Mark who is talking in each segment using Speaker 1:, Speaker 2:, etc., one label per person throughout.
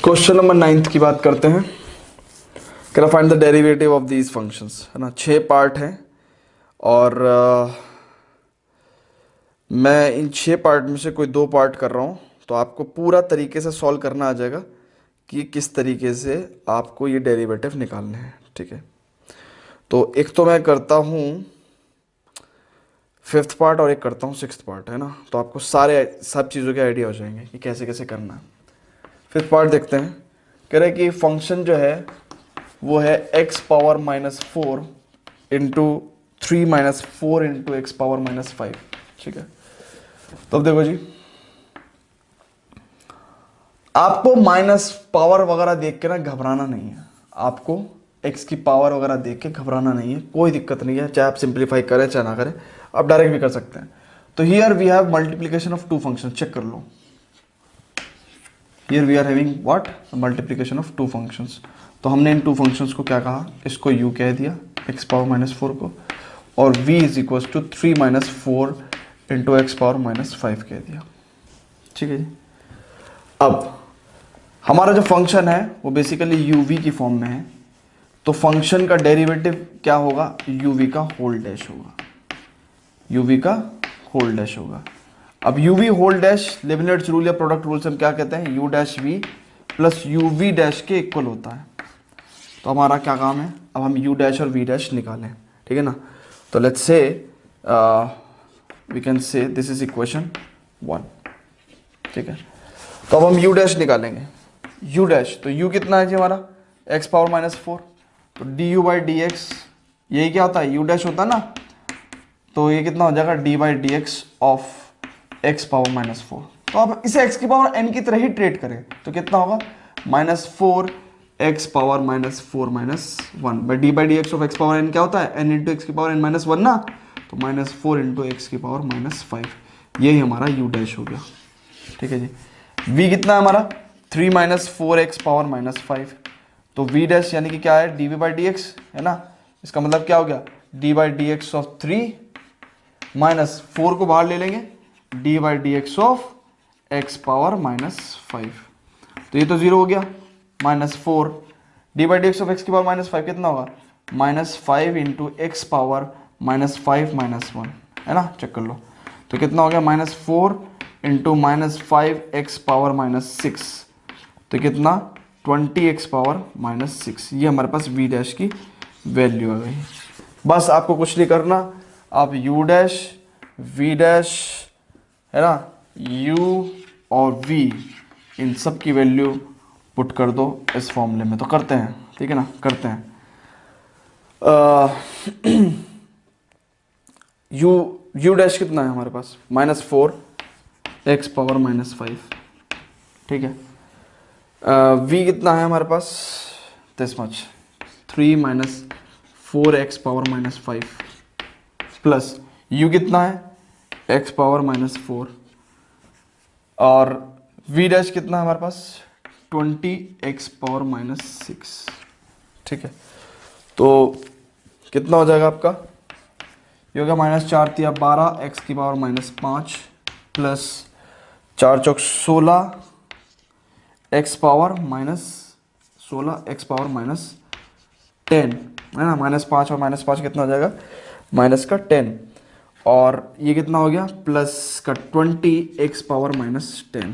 Speaker 1: Question number 9 की बात करते हैं। Can find the derivative of these functions, है ना। 6 पार्ट हैं और मैं इन 6 पार्ट में से कोई 2 पार्ट कर रहा हूँ, तो आपको पूरा तरीके से सॉल्व करना आ जाएगा कि किस तरीके से आपको ये डेरिवेटिव निकालने हैं। ठीक है, तो एक तो मैं करता हूँ 5th पार्ट और एक करता हूँ 6th पार्ट, है ना। तो आपको सब चीज़ों के आइडिया हो जाएंगे कि कैसे कैसे करना है। 5th पार्ट देखते हैं। कह रहे हैं कि फंक्शन जो है वो है x power -4 into 3 -4 into x power -5। ठीक है, तो अब देखो जी, आपको माइनस पावर वगैरह देख के ना घबराना नहीं है। आपको x की पावर वगैरह देख के घबराना नहीं है, कोई दिक्कत नहीं है। चाहे आप सिंप्लीफाई करें चाहे ना करें, आप डायरेक्ट भी कर सकते हैं। तो here we have multiplication of 2 function, check कर लो। Here we are having what, multiplication of 2 functions. तो हमने इन 2 फंक्शंस को क्या कहा, इसको u कह दिया x पावर -4 को, और v is equal to 3 -4 into x power -5 कह दिया। ठीक है जी। अब हमारा जो फंक्शन है वो बेसिकली uv की फॉर्म में है, तो फंक्शन का डेरिवेटिव क्या होगा, uv का होल डैश होगा, uv का होल डैश होगा। अब uv होल डैश लेबनिट्ज रूल या प्रोडक्ट रूल से हम क्या कहते हैं, u dash v plus uv dash के इक्वल होता है। तो हमारा क्या काम है, अब हम u डैश और v डैश निकालें। ठीक है ना। तो let's say we can say this is equation 1। ठीक है, तो अब हम u डैश निकालेंगे। u डैश, तो u कितना है जी हमारा, x पावर -4, तो du बाई डी एक्स, यही क्या होता है, u डैश होता है ना। तो ये कितना हो जाएगा, d by d x of x power -4। तो अब इसे x की पावर n की तरह ही ट्रीट करें तो कितना होगा, -4 x power -4 -1 by D by d x of x power n क्या होता है, n इंटू एक्स की पावर n -1 ना, तो -4 इंटू एक्स की पावर -5। यही हमारा u डैश हो गया। ठीक है जी। v कितना है हमारा, 3 -4x पावर -5, तो v डैश यानी कि क्या है, dv बाई डी एक्स, है ना। इसका मतलब क्या हो गया, d by d x of 3 -4 को बाहर ले लेंगे, d by d x of x power -5, तो ये तो 0 हो गया। -4 d by d x of x की पावर -5 कितना होगा, -5 इंटू एक्स पावर -5 -1, है ना। चेक कर लो, तो कितना हो गया, -4 इंटू -5 एक्स पावर -6, तो कितना 20x पावर -6। ये हमारे पास v डैश की वैल्यू आ गई। बस आपको कुछ नहीं करना, आप u डैश v डैश, है ना, u और v इन सब की वैल्यू पुट कर दो इस फॉर्मूले में। तो करते हैं, ठीक है ना, करते हैं। u डैश कितना है हमारे पास, -4 x पावर -5। ठीक है, v कितना है हमारे पास, this much, 3 -4 x power -5 plus u कितना है x पावर -4, और v डैश कितना है हमारे पास, 20x पावर -6। ठीक है, तो कितना हो जाएगा आपका, ये हो गया -4 तिया 12 x की पावर -5 प्लस 4 चौक 16 x पावर -16 x पावर -10, है ना। -5 और -5 कितना हो जाएगा, माइनस का 10, और ये कितना हो गया, प्लस का 20 x पावर -10।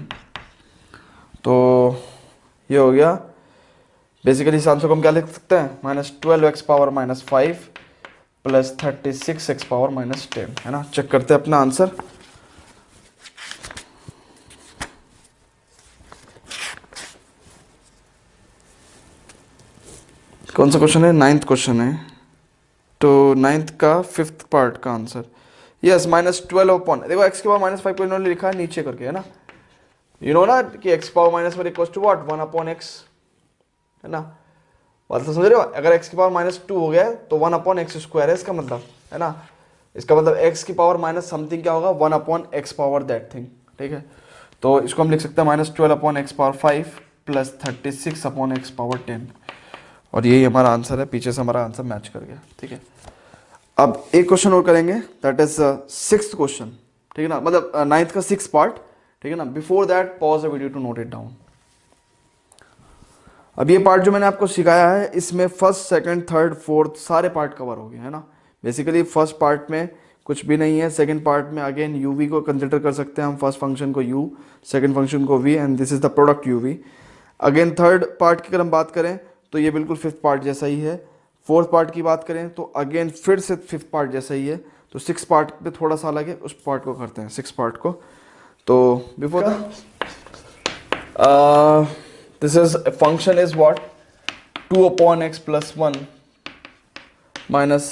Speaker 1: तो ये हो गया, बेसिकली इस आंसर को हम क्या लिख सकते हैं, -12 x power -5 plus 36 x power -10, है ना। चेक करते हैं अपना आंसर। कौन सा क्वेश्चन है, 9th क्वेश्चन है। तो 9th का 5th पार्ट का आंसर, यस, -12 अपॉन, देखो x के पावर -5 को इन्होंने लिखा है नीचे करके, है ना। यू नो ना कि x power -1 equals to what, 1 upon x, है ना। बात तो समझ रहे हो, अगर x की पावर -2 हो गया तो 1 अपॉन एक्स स्क्वायर है इसका मतलब, है ना। इसका मतलब x की पावर माइनस समथिंग क्या होगा, 1 upon x power that thing. ठीक है, तो इसको हम लिख सकते हैं -12 upon x power 5 plus 36 upon x power 10, और यही हमारा आंसर है। पीछे से हमारा आंसर मैच कर गया। ठीक है, अब एक क्वेश्चन और करेंगे, दैट इज 6th क्वेश्चन। ठीक है ना, मतलब 9th का 6th पार्ट। ठीक है ना, before that pause the video to note it down. अब ये पार्ट जो मैंने आपको सिखाया है इसमें फर्स्ट सेकंड थर्ड फोर्थ सारे पार्ट कवर हो गए, है ना। बेसिकली फर्स्ट पार्ट में कुछ भी नहीं है, सेकंड पार्ट में अगेन यू वी को कंसिडर कर सकते हैं हम, फर्स्ट फंक्शन को यू, सेकंड फंक्शन को v, and this is the product u v. Again third part की अगर हम बात करें तो ये बिल्कुल फिफ्थ पार्ट जैसा ही है। फोर्थ पार्ट की बात करें तो अगेन फिर से फिफ्थ पार्ट जैसा ही है। तो सिक्स पार्ट पे थोड़ा सा अलग है, उस पार्ट को करते हैं सिक्स पार्ट को। तो before this is function is what 2/x + 1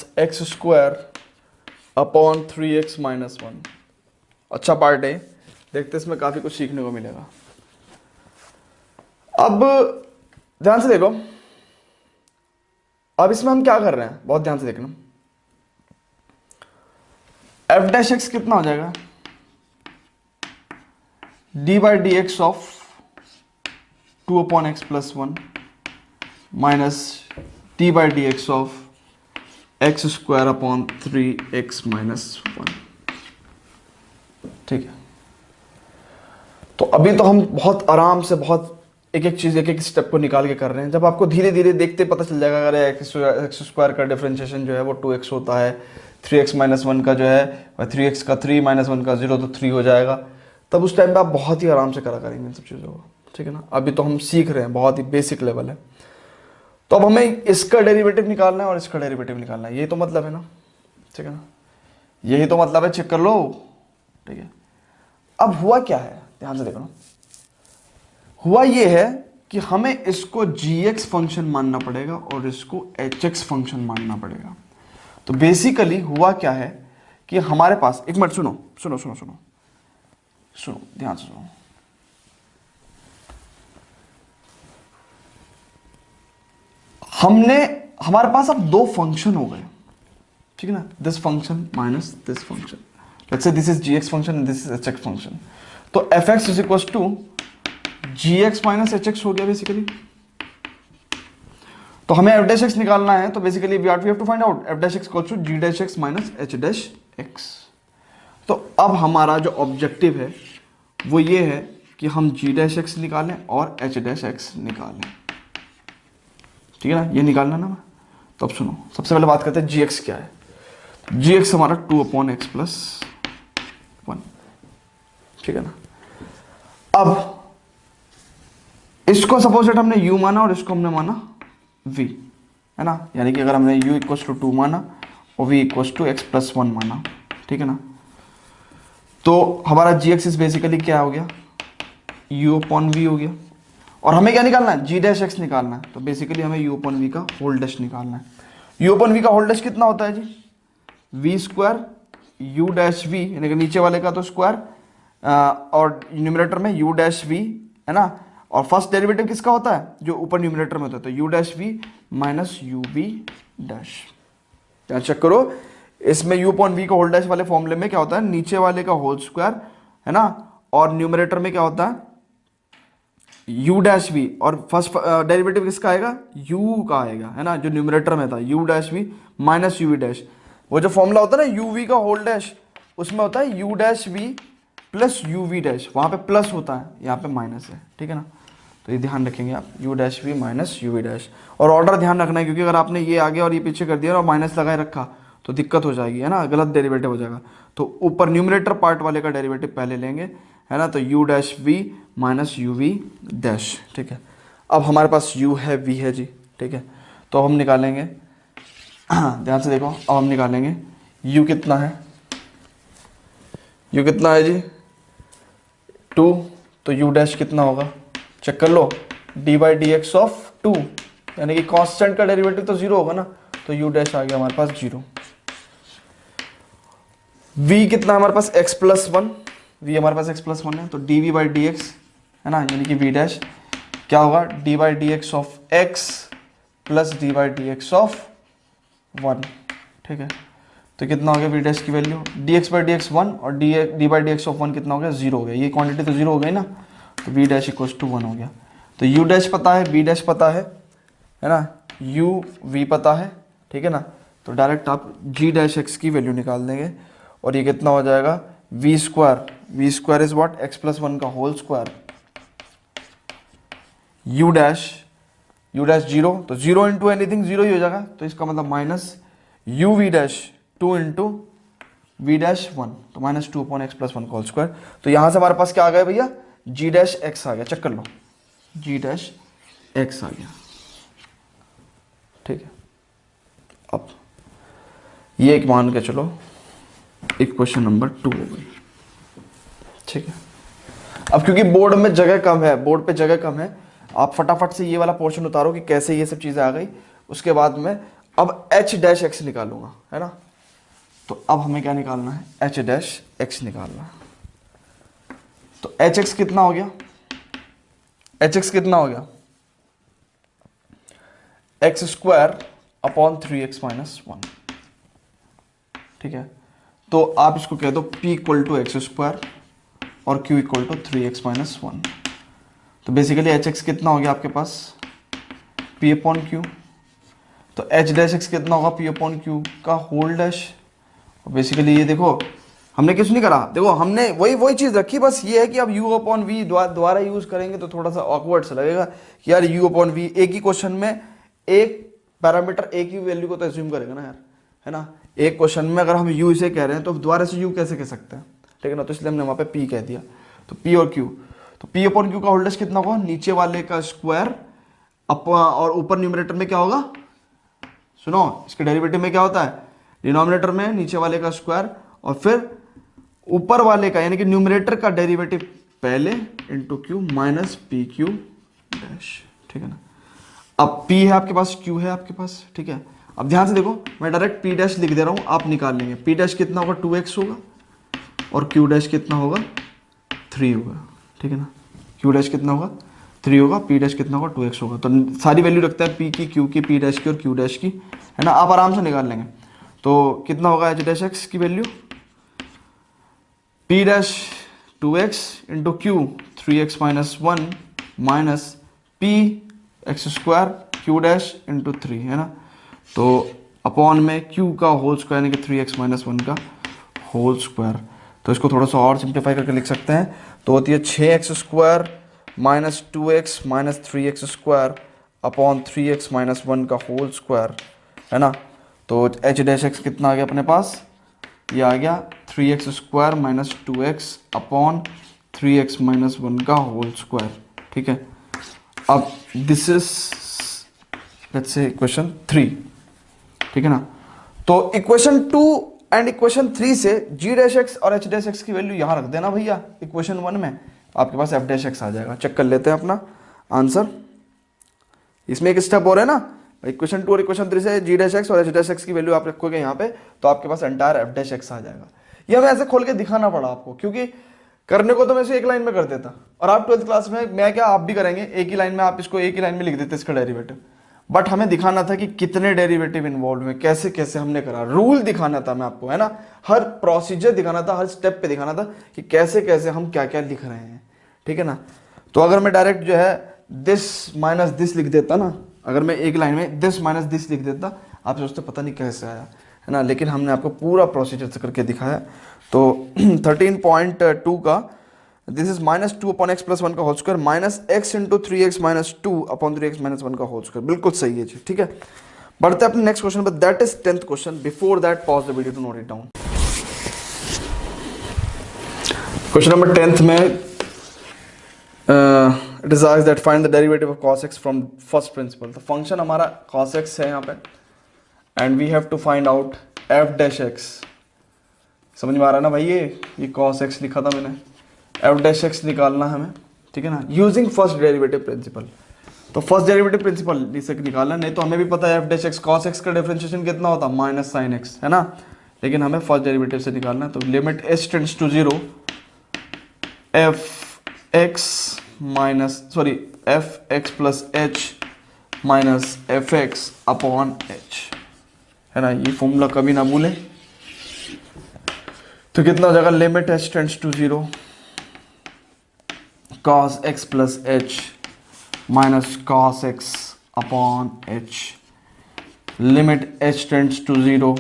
Speaker 1: - x² upon 3x - 1। अच्छा पार्ट है, देखते इसमें काफी कुछ सीखने को मिलेगा। अब ध्यान से देखो, अब इसमें हम क्या कर रहे हैं, बहुत ध्यान से देखना। f' कितना हो जाएगा, d/dx of 2/x + 1 - d/dx of x² upon 3x - 1। ठीक है, तो अभी तो हम बहुत आराम से बहुत एक एक चीज एक एक स्टेप को निकाल के कर रहे हैं। जब आपको धीरे धीरे देखते पता चल जाएगा, अगर x² का डिफरेंशिएशन जो है वो 2x होता है, 3x - 1 का जो है, और 3x का 3 - 1 का 0 तो 3 हो जाएगा, तब उस टाइम पे आप बहुत ही आराम से करा करेंगे इन सब चीज़ों को। ठीक है ना, अभी तो हम सीख रहे हैं, बहुत ही बेसिक लेवल है। तो अब हमें इसका डेरिवेटिव निकालना है और इसका डेरिवेटिव निकालना है, यही तो मतलब है ना। ठीक है ना, यही तो मतलब है, चेक कर लो। ठीक है, अब हुआ क्या है, ध्यान से देखो। हुआ ये है कि हमें इसको gx फंक्शन मानना पड़ेगा और इसको hx फंक्शन मानना पड़ेगा। तो बेसिकली हुआ क्या है कि हमारे पास, एक मिनट सुनो सुनो सुनो सुनो सुनो, ध्यान से सुनो। हमारे पास अब दो फंक्शन हो गए, ठीक है ना, this function minus this function. Let's say this is gx function and this is hx function. तो fx is equal to gx minus hx हो गया बेसिकली। तो हमें f' निकालना है, तो basically we have to find out f' equal to g' minus h'। तो अब हमारा जो ऑब्जेक्टिव है वो ये है कि हम g' निकालें और h' निकालें। ठीक है ना, ये निकालना ना। तो अब सुनो, सबसे पहले बात करते हैं gx क्या है। gx हमारा 2/x + 1। ठीक है ना, अब इसको सपोज दैट हमने u माना और इसको हमने माना v, है ना, यानी कि अगर हमने u = 2 माना और v = x + 1 माना, ठीक है ना, तो हमारा gx इज बेसिकली क्या हो गया, u/v हो गया। और हमें क्या निकालना है, g' निकालना है। तो बेसिकली हमें u/v का होल डैश निकालना है। u/v का होल डैश कितना होता है जी, v² u' v, यानी कि नीचे वाले का तो स्क्वायर और न्यूमरेटर में u' v, है ना। और फर्स्ट डेरिवेटिव किसका होता है, जो ऊपर न्यूमरेटर में होता है, तो u' माइनस uv'। यहाँ चेक करो, इसमें u/v का होल डैश वाले फॉर्मूले में क्या होता है, नीचे वाले का होल स्क्वायर, है ना, और न्यूमरेटर में क्या होता है u' v, और फर्स्ट डेरिवेटिव किसका आएगा, u का आएगा, है ना, जो न्यूमरेटर में था u' v माइनस uv'। वो जो फॉर्मूला होता है ना uv का होल डैश, उसमें होता है u' प्लस uv', वहां पे प्लस होता है, यहाँ पे माइनस है। ठीक है ना, तो ये ध्यान रखेंगे आप, u' माइनस uv'। और ऑर्डर ध्यान रखना है, क्योंकि अगर आपने ये आगे और ये पीछे कर दिया और माइनस लगाए रखा तो दिक्कत हो जाएगी, है ना, गलत डेरिवेटिव हो जाएगा। तो ऊपर न्यूमरेटर पार्ट वाले का डेरिवेटिव पहले लेंगे, है ना, तो u' माइनस uv'। ठीक है, अब हमारे पास u है, v है जी। ठीक है, तो हम निकालेंगे, ध्यान से देखो, अब हम निकालेंगे u कितना है, u कितना है जी 2, तो u' कितना होगा, चेक कर लो, d/dx ऑफ 2, यानी कि कांस्टेंट का डेरिवेटिव तो 0 होगा ना, तो u' आ गया हमारे पास 0। v कितना हमारे पास x + 1, v हमारे पास x + 1 है, तो dv/dx, है ना, यानी कि v' क्या होगा, d/dx of x plus d/dx of 1। ठीक है, तो कितना हो गया v' की वैल्यू, dx/dx 1 और d/dx ऑफ 1 कितना हो गया, 0 हो गया। ये क्वांटिटी तो 0 हो गई ना, तो v' = 1 हो गया। तो u' पता है, v' पता है ना, u v पता है। ठीक है ना, तो डायरेक्ट आप g' की वैल्यू निकाल देंगे और ये कितना हो जाएगा, v² इज व्हाट, x + 1 का whole square, u' u dash 0, तो 0 इंटू एनीथिंग 0 ही हो जाएगा, तो इसका मतलब minus u v dash 2 into v dash 1, तो minus 2 upon x plus 1 whole square. तो यहाँ से हमारे पास क्या आ गया भैया, g डैश x आ गया, चेक कर लो, g डैश x आ गया, ठीक है। अब ये एक मान के चलो इक्वेशन नंबर 2 हो गई, ठीक है। अब क्योंकि बोर्ड में जगह कम है, बोर्ड पे जगह कम है, आप फटाफट से ये वाला पोर्शन उतारो कि कैसे ये सब चीज़ें आ गई। उसके बाद में अब h डैश x निकालूंगा, है ना। तो अब हमें क्या निकालना है, h डैश x निकालना है। तो hx कितना हो गया, hx कितना हो गया, x square upon 3x minus 1, ठीक है। तो आप इसको कह दो p equal to x square और q equal to 3x minus 1। तो बेसिकली hx कितना हो गया आपके पास, p अपॉन q। तो h डैश x कितना होगा, p अपॉन q का होल डैश। बेसिकली ये देखो हमने कुछ नहीं करा, देखो हमने वही चीज़ रखी, बस ये है कि अब u अपॉन v द्वारा यूज करेंगे तो थोड़ा सा ऑकवर्ड सा लगेगा कि यार u अपॉन v, एक ही क्वेश्चन में एक पैरामीटर एक ही वैल्यू को तो एज्यूम करेगा ना यार, है ना। एक क्वेश्चन में अगर हम u इसे कह रहे हैं तो दोबारा से u कैसे कह सकते हैं, ठीक है ना। तो इसलिए हमने वहाँ पे p कह दिया। तो p और q, तो p अपॉन q का होल डैश कितना होगा, नीचे वाले का स्क्वायर और ऊपर न्यूमरेटर में क्या होगा, सुनो इसके डेरिवेटिव में क्या होता है, डिनोमिनेटर में नीचे वाले का स्क्वायर और फिर ऊपर वाले का यानी कि न्यूमरेटर का डेरिवेटिव पहले into q minus p q dash, ठीक है ना। अब p है आपके पास, q है आपके पास, ठीक है। अब ध्यान से देखो, मैं डायरेक्ट p डैश लिख दे रहा हूं, आप निकाल लेंगे। p डैश कितना होगा 2x होगा और q डैश कितना होगा 3 होगा, ठीक है ना। q डैश कितना होगा 3 होगा, p डैश कितना होगा 2x होगा। तो सारी वैल्यू रखता है p की, q की, p डैश की और q डैश की, है ना। आप आराम से निकाल लेंगे। तो कितना होगा h डैश x की value, p dash 2x into q 3x minus 1 minus p x square q dash into 3, है ना। तो अपॉन में q का होल स्क्वायर यानी कि 3x माइनस 1 का होल स्क्वायर। तो इसको थोड़ा सा और सिंप्लीफाई करके लिख सकते हैं, तो होती है 6x square minus 2x minus 3x square upon 3x minus 1 का होल स्क्वायर, है ना। तो h डैश x कितना आ गया अपने पास, ये आ गया 3x square minus 2x upon 3x minus 1 का होल स्क्वायर, ठीक है। अब this is let's say equation 3, ठीक है ना। तो इक्वेशन 2 एंड इक्वेशन 3 से g डैश x और h डैश x की वैल्यू यहां रख देना भैया इक्वेशन 1 में, आपके पास f डैश x आ जाएगा। चेक कर लेते हैं अपना आंसर। इसमें एक स्टेप और है ना, इक्वेशन 2 और इक्वेशन 3 से g डैश x और h डैश x की वैल्यू आप रखोगे यहाँ पे, तो आपके पास एंटायर f डैश x आ जाएगा। ये हमें ऐसे खोल के दिखाना पड़ा आपको, क्योंकि करने को तो मैं इसे एक लाइन में कर देता, और आप 12th क्लास में, मैं क्या आप भी करेंगे, एक ही लाइन में आप इसको एक ही लाइन में लिख देते इसका डेरिवेटिव। बट हमें दिखाना था कि कितने डेरिवेटिव इन्वॉल्व में, कैसे कैसे हमने करा, रूल दिखाना था मैं आपको, है ना। हर प्रोसीजर दिखाना था, हर स्टेप पे दिखाना था कि कैसे कैसे हम क्या क्या लिख रहे हैं, ठीक है ना। तो अगर मैं डायरेक्ट जो है दिस माइनस दिस लिख देता ना, अगर मैं एक लाइन में दिस माइनस दिस लिख देता, आप सोचते पता नहीं कैसे आया, है ना। लेकिन हमने आपको पूरा प्रोसीजर से करके दिखाया। तो 13.2 का this is minus 2 upon x plus 1 का whole square minus x into 3x minus 2 upon 3x minus 1 का होल स्क्वायर, बिल्कुल सही है जी, ठीक है। बढ़ते हैं अपने नेक्स्ट क्वेश्चन पर, that is 10th question. Before that pause the video to note it down. Question number 10th में it is asked that find the derivative of cos x from first principle. तो function हमारा cos x है यहाँ पे, and we have to find out f dash x। समझ में आ रहा है ना भाई, ये cos x लिखा था मैंने, f डैश x निकालना है हमें, ठीक है ना, यूजिंग फर्स्ट डेरिवेटिव प्रिंसिपल। तो फर्स्ट डेरिवेटिव प्रिंसिपल इसे निकालना, नहीं तो हमें भी पता है f dash x cos x का डिफरेंशिएशन कितना होता है माइनस साइन x, है ना। लेकिन हमें फर्स्ट डेरिवेटिव से निकालना है, तो limit h tends to 0 f x plus h minus f x upon h, है ना। ये फॉर्मूला कभी ना भूलें। तो कितना हो जाएगा, limit h tends to 0 cos x plus h minus cos x upon h, limit h tends to 0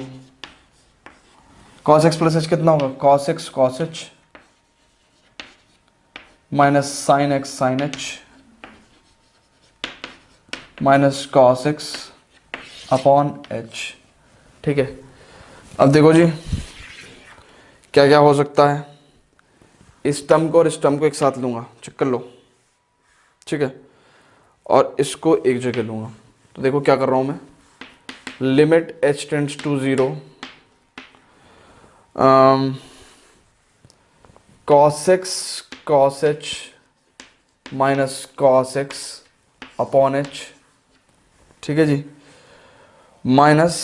Speaker 1: cos x plus h कितना होगा, cos x cos h minus sin x sin h minus cos x upon h. ठीक है, अब देखो जी क्या क्या हो सकता है। इस टर्म को और इस टर्म को एक साथ लूंगा, चेक कर लो। ठीक है, और इसको एक जगह लूंगा। तो देखो क्या कर रहा हूं मैं, limit h tends to 0 cos x cos h minus cos x upon h। ठीक है जी, minus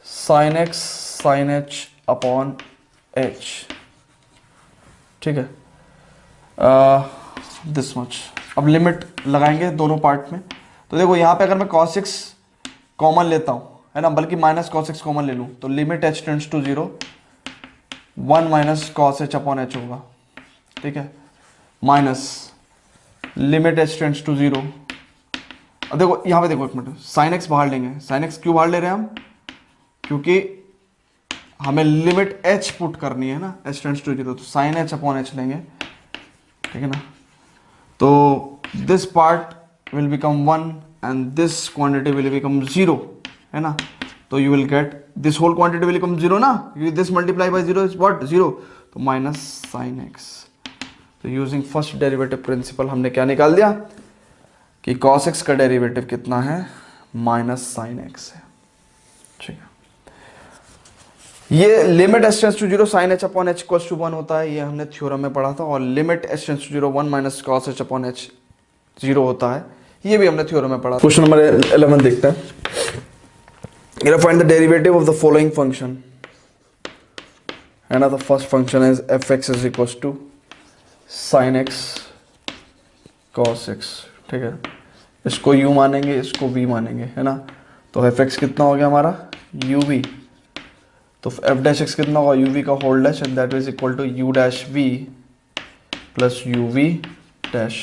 Speaker 1: sin x sin h upon h। ठीक है, दिस मच। अब लिमिट लगाएंगे दोनों पार्ट में। तो देखो यहाँ पे अगर मैं cos x कॉमन लेता हूँ, है ना, बल्कि माइनस cos x कॉमन ले लूँ, तो limit h tends to 0 1 minus cos h upon h होगा। ठीक है, minus limit h tends to 0। अब देखो यहाँ पे देखो एक मिनट, साइन x बाहर लेंगे। साइन x क्यों बाहर ले रहे हैं हम, क्योंकि हमें लिमिट h पुट करनी है ना, h टेंड्स टू 0, तो साइन h अपॉन h लेंगे। ठीक है ना, तो this part will become 1 and this quantity will become 0, है ना। तो you will get this whole quantity will become 0 ना, this multiply by 0 is what 0, तो माइनस साइन x। तो यूजिंग फर्स्ट डेरिवेटिव प्रिंसिपल हमने क्या निकाल दिया कि cos x का डेरिवेटिव कितना है, माइनस साइन x है। ठीक है, ये limit h tends to 0 sine h upon h equals to 1 होता है, ये हमने थ्योरम में पढ़ा था। और limit h tends to 0 1 minus cos h upon h 0 होता है, ये भी हमने थ्योरम में पढ़ा। क्वेश्चन नंबर 11 देखते हैं। Find the derivative of the following function, है ना। The first function is f(x) is equals to sin x cos x। ठीक है, इसको u मानेंगे, इसको v मानेंगे, है ना। तो f(x) कितना हो गया हमारा uv, तो f' कितना होगा uv का whole dash, and that is equal to u dash v plus uv dash.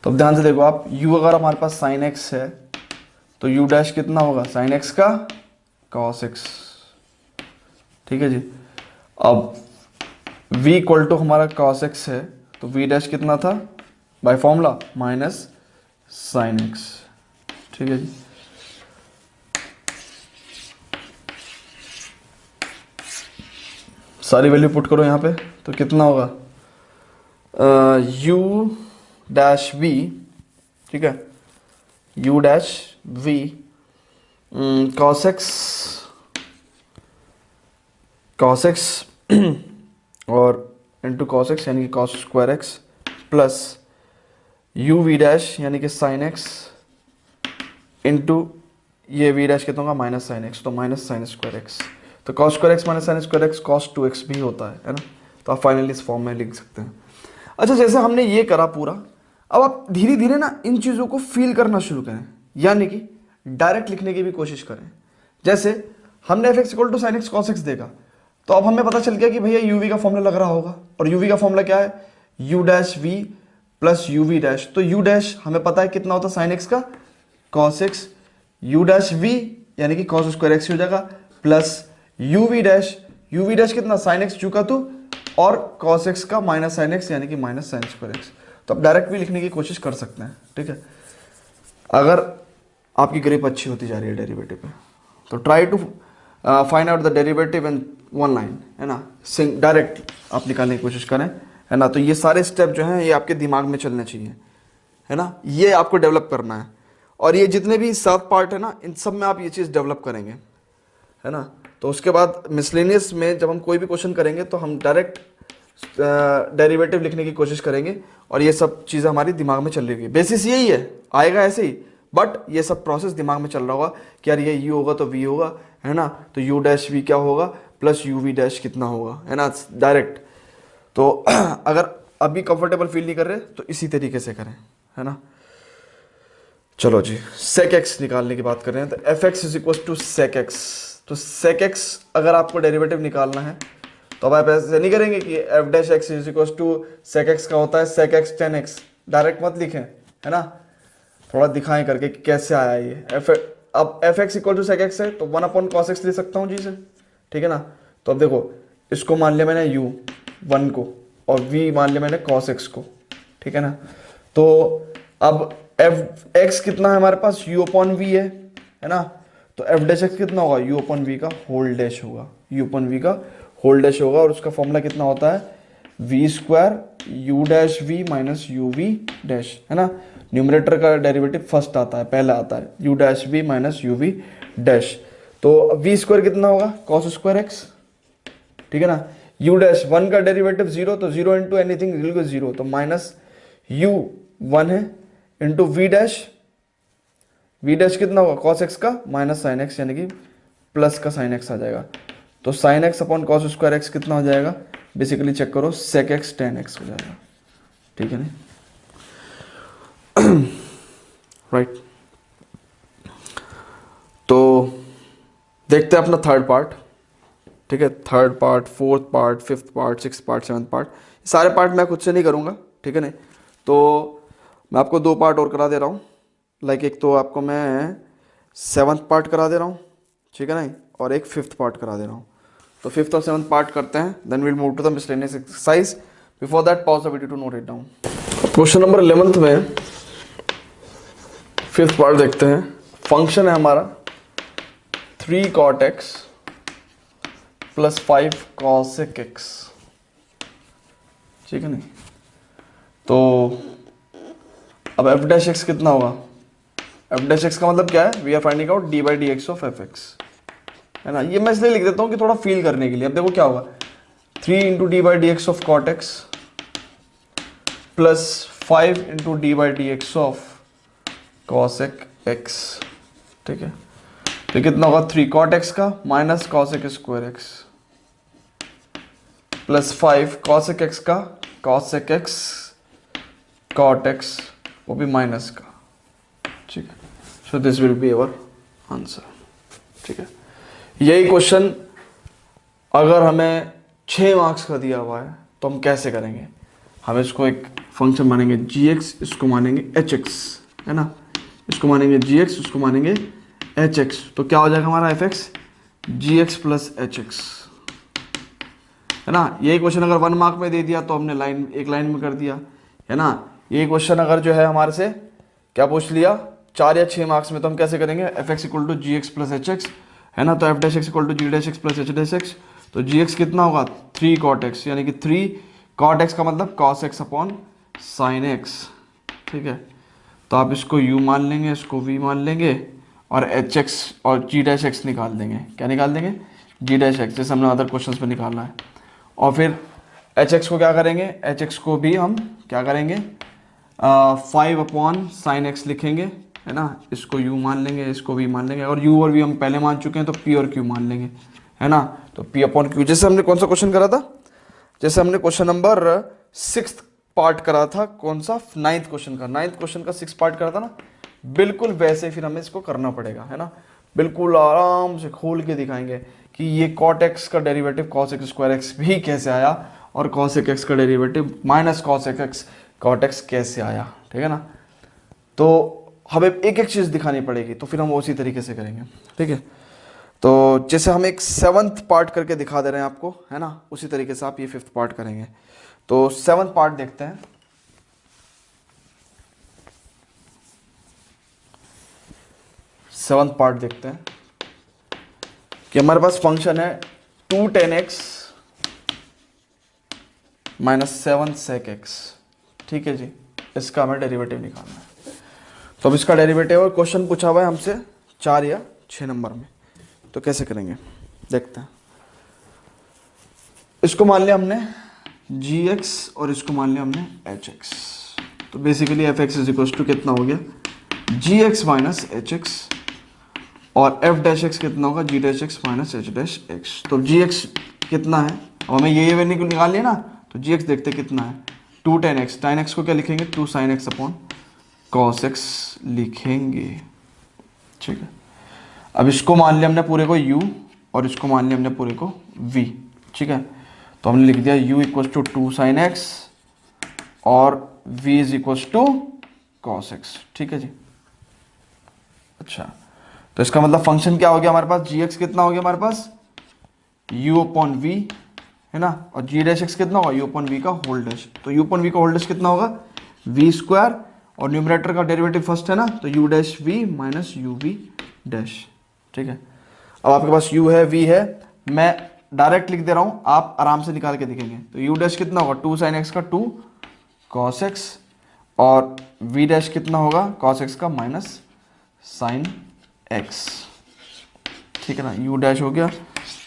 Speaker 1: तो अब ध्यान से देखो आप, u अगर हमारे पास sin x है तो u डैश कितना होगा sin x का cos x। ठीक है जी, अब v इक्वल टू हमारा cos x है, तो v डैश कितना था by formula minus sin x। ठीक है जी, सारी वैल्यू पुट करो यहाँ पे, तो कितना होगा u डैश v। ठीक है, u dash v cos x और इंटू cos x यानी कि cos square x plus u v dash यानी कि sin x इंटू ये v डैश कितना होगा माइनस sin x, तो माइनस sin स्क्वायर x। तो cos square x minus sin square x cos 2x भी होता है ना। तो आप फाइनली इस फॉर्म में लिख सकते हैं। अच्छा, जैसे हमने ये करा पूरा, अब आप धीरे धीरे ना इन चीज़ों को फील करना शुरू करें, यानी कि डायरेक्ट लिखने की भी कोशिश करें। जैसे हमने f(x) equal to sin x cos x देखा, तो अब हमें पता चल गया कि भैया u v का फॉर्मूला लग रहा होगा, और u v का फॉर्मूला क्या है, u dash v plus u v dash. तो u डैश हमें पता है कितना होता है sin x का cos x, u dash v यानी कि cos स्क्वायर x हो जाएगा प्लस u v डैश कितना sin x चुका तो, और cos x का माइनस sin x यानी कि माइनस sin स्क्वायर x। तो आप डायरेक्ट भी लिखने की कोशिश कर सकते हैं। ठीक है, अगर आपकी ग्रिप अच्छी होती जा रही है डेरिवेटिव पे, तो try to find out the derivative in one line, है ना। डायरेक्ट आप निकालने की कोशिश करें, है ना। तो ये सारे स्टेप जो हैं ये आपके दिमाग में चलने चाहिए, है ना, ये आपको डेवलप करना है। और ये जितने भी 7 पार्ट है ना, इन सब में आप ये चीज़ डेवलप करेंगे, है ना। तो उसके बाद मिसलेनियस में जब हम कोई भी क्वेश्चन करेंगे तो हम डायरेक्ट डेरिवेटिव लिखने की कोशिश करेंगे, और ये सब चीज़ें हमारी दिमाग में चल रही होगी। बेसिस यही है, आएगा ऐसे ही, बट ये सब प्रोसेस दिमाग में चल रहा होगा कि यार ये u होगा तो v होगा, है ना। तो u डैश v क्या होगा प्लस u v डैश कितना होगा, है ना, डायरेक्ट। तो अगर अभी कंफर्टेबल फील नहीं कर रहे तो इसी तरीके से करें, है ना। चलो जी, sec x निकालने की बात कर रहे हैं, तो f(x) is equal to sec x। तो sec x अगर आपको डेरिवेटिव निकालना है तो अब आप ऐसे नहीं करेंगे कि f dash x is equal to sec x का होता है sec x tan x, direct मत लिखें, है ना। थोड़ा दिखाएं करके कि कैसे आया ये अब f(x) equal to sec x है, तो 1 अपॉन cos x ले सकता हूँ जी से, ठीक है ना। तो अब देखो, इसको मान लिया मैंने u 1 को, और v मान लिया मैंने cos x को, ठीक है ना। तो अब एफ एक्स कितना है हमारे पास, यू अपॉन वी है ना, तो एफ डैश एक्स कितना होगा, यू अपॉन वी का होल डैश होगा, यू अपॉन वी का होल डैश होगा, और उसका फॉर्मूला कितना होता है, v square u dash v minus u v dash, है ना। न्यूमरेटर का डेरिवेटिव फर्स्ट आता है, पहला आता है, u dash v minus u v dash. तो वी स्क्वायर कितना होगा, कॉस स्क्वायर एक्स, ठीक है ना। यू डैश वन का डेरिवेटिव जीरो, तो जीरो इंटू एनीथिंग जीरो, तो माइनस यू वन है इंटू वी डैश कितना होगा, कॉस एक्स का माइनस साइन एक्स, यानी कि प्लस का साइन एक्स आ जाएगा। तो sine x upon cos square x कितना हो जाएगा, बेसिकली चेक करो, सेक एक्स टेन एक्स हो जाएगा, ठीक है ना, राइट। तो देखते हैं अपना थर्ड पार्ट, ठीक है। Third part, fourth part, fifth part, six part, seventh part, सारे पार्ट मैं खुद से नहीं करूँगा, ठीक है ना। तो मैं आपको दो पार्ट और करा दे रहा हूँ, लाइक एक तो आपको मैं सेवन्थ पार्ट करा दे रहा हूँ, ठीक है ना, और एक फिफ्थ पार्ट करा दे रहा हूँ। तो फिफ्थ और सेवन्थ पार्ट करते हैं, then will move to the miscellaneous exercise. Before that pause the video to note it down. Question number 11th में फिफ्थ पार्ट देखते हैं। फंक्शन है हमारा 3 cot x plus 5 cosec x, ठीक है नहीं। तो अब f डैश x कितना होगा, f डैश x का मतलब क्या है, we are finding out d by d x of f x, है ना। ये मैं इसलिए लिख देता हूँ कि थोड़ा फील करने के लिए। अब देखो क्या होगा, 3 into d by d x of cot x plus 5 into d by d x of cosec x, ठीक है। तो कितना होगा, 3 cot x का minus cosec square x plus 5 cosec x का cosec x cot x, वो भी माइनस का, ठीक है। So this will be our answer, ठीक है। यही क्वेश्चन अगर हमें 6 मार्क्स का दिया हुआ है तो हम कैसे करेंगे, हम इसको एक फंक्शन मानेंगे gx, इसको मानेंगे hx, है ना, इसको मानेंगे gx, उसको मानेंगे hx, तो क्या हो जाएगा हमारा fx gx प्लस hx, है ना। यही क्वेश्चन अगर 1 मार्क में दे दिया तो हमने एक लाइन में कर दिया, है ना। यही क्वेश्चन अगर जो है हमारे से क्या पूछ लिया 4 या 6 मार्क्स में, तो हम कैसे करेंगे, fx equal to g x plus h x, है ना। तो f dash x equal to g dash x plus h dash x, तो जी एक्स कितना होगा 3 cot x, यानी कि 3 cot x का मतलब cos x upon sine x, ठीक है। तो आप इसको u मान लेंगे, इसको v मान लेंगे, और एच एक्स और जी डैश एक्स निकाल देंगे। क्या निकाल देंगे, जी डैश एक्स, जैसे हमने अदर क्वेश्चन में निकालना है। और फिर एच एक्स को क्या करेंगे, एच एक्स को भी हम क्या करेंगे, 5 अपॉन साइन एक्स लिखेंगे, है ना। इसको u मान लेंगे, इसको v मान लेंगे, और u और v हम पहले मान चुके हैं तो p और q मान लेंगे, है ना। तो p अपॉन q, जैसे हमने कौन सा क्वेश्चन करा था, जैसे हमने क्वेश्चन नंबर 6 पार्ट करा था, कौन सा 9th क्वेश्चन का, 9th क्वेश्चन का 6 पार्ट करा था ना, बिल्कुल वैसे फिर हमें इसको करना पड़ेगा, है ना। बिल्कुल आराम से खोल के दिखाएंगे कि ये cot x का derivative cos x square x भी कैसे आया, और cosec x का derivative minus cosec x cot x कैसे आया, ठीक है ना। तो हमें एक एक चीज़ दिखानी पड़ेगी, तो फिर हम उसी तरीके से करेंगे, ठीक है। तो जैसे हम एक 7th पार्ट करके दिखा दे रहे हैं आपको, है ना, उसी तरीके से आप ये 5th पार्ट करेंगे। तो 7th पार्ट देखते हैं। सेवंथ पार्ट देखते हैं कि हमारे पास फंक्शन है 2 tan x minus 7 sec x, ठीक है जी। इसका हमें डेरिवेटिव निकालना है। तो अब इसका डेरिवेटिव और क्वेश्चन पूछा हुआ है हमसे 4 या 6 नंबर में, तो कैसे करेंगे देखते हैं। इसको मान लिया हमने gx और इसको मान लिया हमने hx, तो basically fx is equal to कितना हो गया, gx माइनस hx, और f डैश एक्स कितना होगा, g dash x minus h dash x. तो gx कितना है, अब हमें ये वैल्यू को निकाल लिया ना, तो gx देखते कितना है, 2 tan x, tan x को क्या लिखेंगे, 2 sin x upon cos x लिखेंगे, ठीक है। अब इसको मान लिया हमने पूरे को u, और इसको मान लिया हमने पूरे को v, ठीक है। तो हमने लिख दिया u equal to 2 sin x और v is equal to cos x, ठीक है जी। अच्छा, तो इसका मतलब फंक्शन क्या हो गया हमारे पास, gx कितना हो गया हमारे पास, u अपॉन v, है ना, और g डैश x कितना होगा, u अपॉन v का होल डैश। तो u अपॉन v का होल डैश कितना होगा, v स्क्वायर, और न्यूमरेटर का डेरिवेटिव फर्स्ट है ना, तो u dash v minus u v dash. ठीक है, अब आपके पास u है v है, मैं डायरेक्ट लिख दे रहा हूँ, आप आराम से निकाल के दिखेंगे। तो u डैश कितना होगा 2 sin x का 2 cos x, और v डैश कितना होगा cos x का माइनस sin x। ठीक है ना, u डैश हो गया,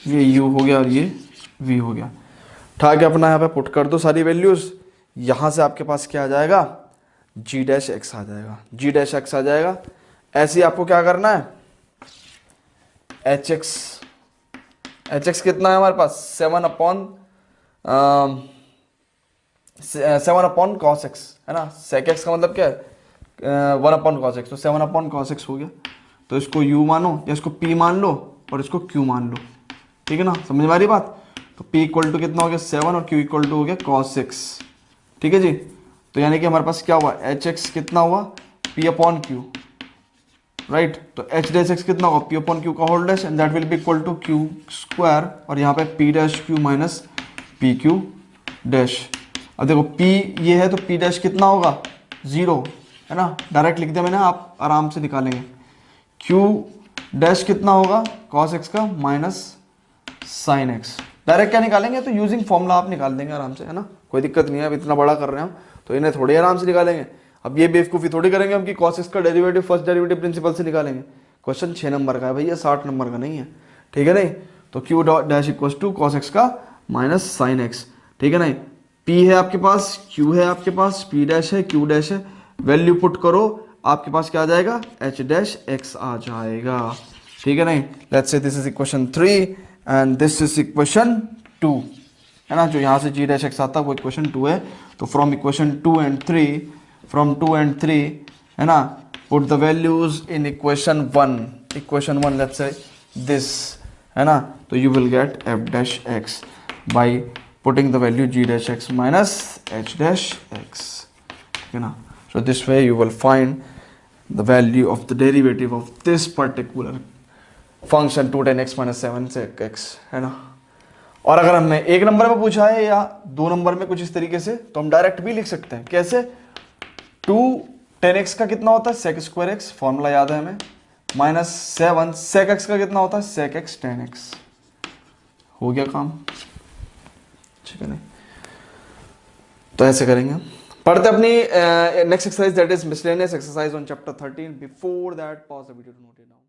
Speaker 1: ये u हो गया और ये v हो गया। उठा के अपना यहाँ पे पुट कर दो सारी वैल्यूज, यहाँ से आपके पास क्या आ जाएगा g डैश x आ जाएगा, g डैश x आ जाएगा। ऐसे ही आपको क्या करना है hx कितना है हमारे पास 7 अपॉन cos x है ना, sec x का मतलब क्या है 1 अपॉन cos x, तो 7 अपॉन cos x हो गया। तो इसको u मानो या इसको p मान लो और इसको q मान लो। ठीक है ना, समझ में आ रही बात। तो p इक्वल टू कितना हो गया 7 और q इक्वल टू हो गया cos x। ठीक है जी, तो यानी कि हमारे पास क्या हुआ hx कितना हुआ p अपॉन q, राइट। तो h डैश x कितना होगा p अपॉन q का whole dash, and that will be equal to q square, और यहाँ पे p dash q minus p q dash. अब देखो p ये है तो p डैश कितना होगा 0 है ना, डायरेक्ट लिख दिया मैंने, आप आराम से निकालेंगे। q डैश कितना होगा cos x का माइनस sin x, डायरेक्ट क्या निकालेंगे तो यूजिंग फॉर्मूला आप निकाल देंगे आराम से, है ना, कोई दिक्कत नहीं है। अब इतना बड़ा कर रहे हैं हम तो इन्हें थोड़ी आराम से निकालेंगे। अब ये बेवकूफ़ी थोड़ी करेंगे हम कि cos x का डेरिवेटिव फर्स्ट डेरिवेटिव प्रिंसिपल से निकालेंगे। क्वेश्चन 6 नंबर का है भैया, 60 नंबर का नहीं है। ठीक है नहीं, तो q dash equal to cos x का माइनस साइन x। ठीक है नहीं, p है आपके पास, q है आपके पास, p डैश है, q डैश है, वैल्यू पुट करो, आपके पास क्या आ जाएगा h डैश x आ जाएगा। ठीक है नहीं, let's say this is equation 3 and this is equation 2 है ना, जो यहाँ से g डैश x आता है वो इक्वेशन 2 है। तो from equation 2 and 3, from 2 and 3 है ना, put the values in equation 1 let's say this है ना, तो you will gate f dash x by putting the value g dash x minus h dash x। ठीक है ना, so this way you will find the value of the derivative of this particular function 2 tan x minus 7 sec x है ना। और अगर हमने एक number में पूछा है या 2 नंबर में कुछ इस तरीके से, तो हम डायरेक्ट भी लिख सकते हैं। कैसे 2 tan x का कितना होता है sec स्क्वायर x, फॉर्मूला याद है हमें, माइनस 7 sec x का कितना होता है sec x tan x। हो गया काम। ठीक है नहीं, तो ऐसे करेंगे। पढ़ते अपनी next exercise, that is miscellaneous exercise on chapter 13। Before that pause the video to note it down.